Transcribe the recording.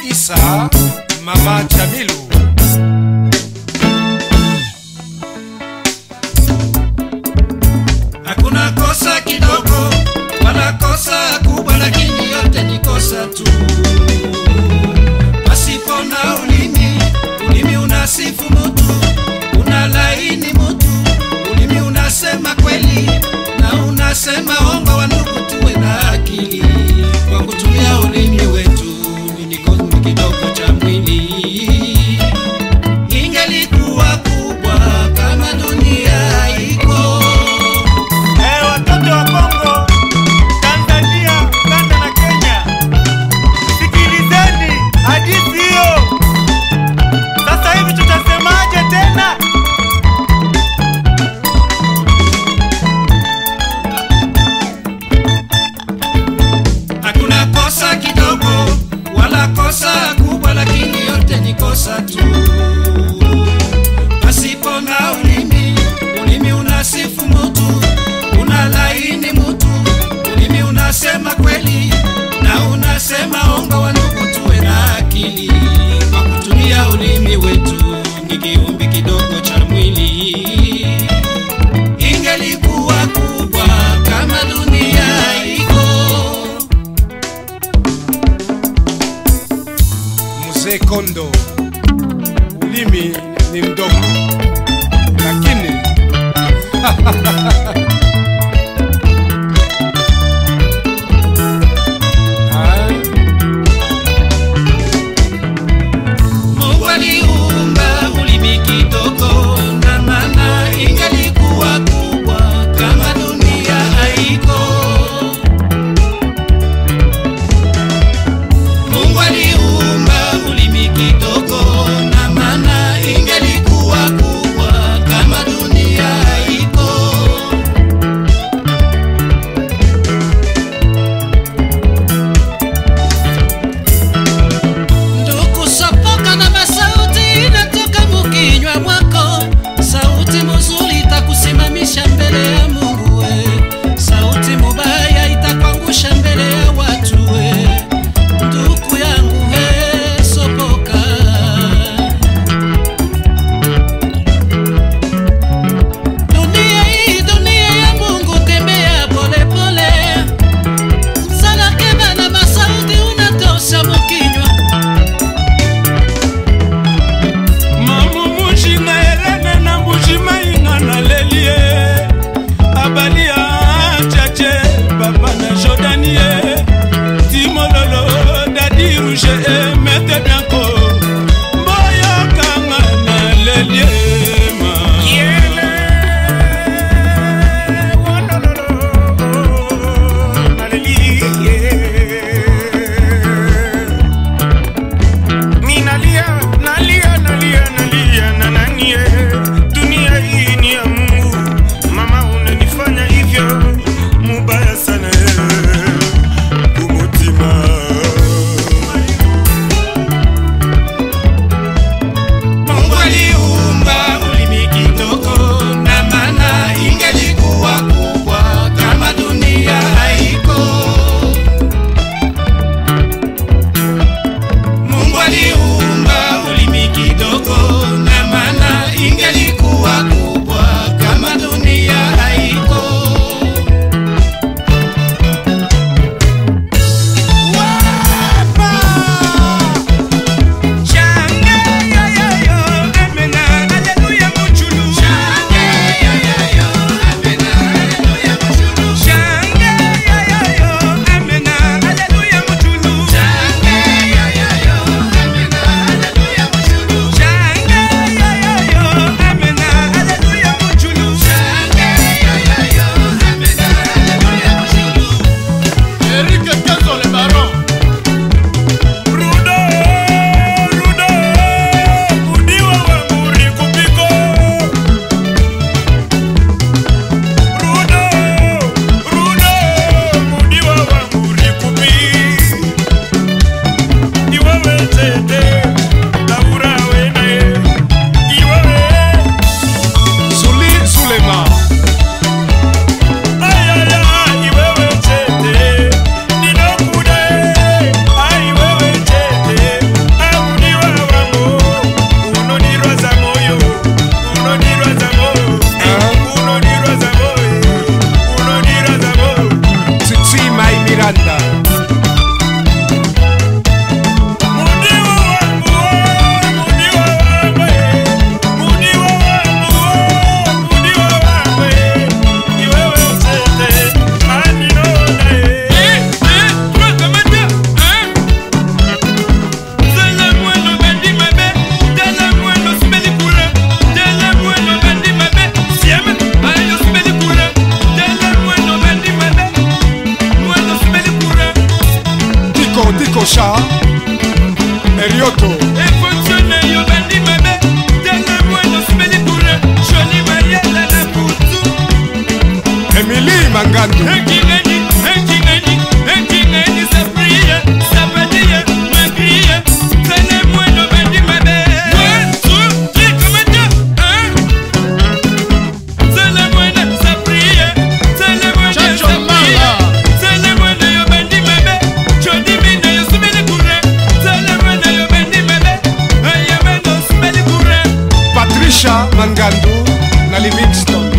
Isa Mama Jamilu. Hakuna kosa kidogo wala kosa kubwa, lakini yote ni kosa tu. Pasipo na ulimi, ulimi unasifu mtu, unalaini mtu. Ulimi unasema kweli na unasema ongo. Wandugu, tuwe na akili kwa kutumia ulimi wetu. Ni kidogo cha mwili, ingelikuwa kubwa kama dunia iko. Watoto wa Kongo, Tanzania, Uganda na Kenya, sikilizeni hadithi hiyo. Sasa hivi tutasemaje tena? Hakuna kosa kidogo wala kosa kubwa, lakini yote ni kosa tu. Pasipo na ulimi, ulimi unasifu mtu, unalaini mtu. Ulimi unasema kweli na unasema ongo. Wandugu, tuwe na akili kwa kutumia ulimi wetu. Ni kiumbe kidogo cha mwili, ingelikuwa kubwa kama dunia iko. Mzee Kondo, ulimi ni mdogo lakini Mungu aliumba ulimi kidogo, na maana ingelikuwa kubwa kama dunia haiko. Mungu aliumba ulimi kidogo, na maana Patricia Erioto Emily Mangandu Patricia Mangandu na Livingston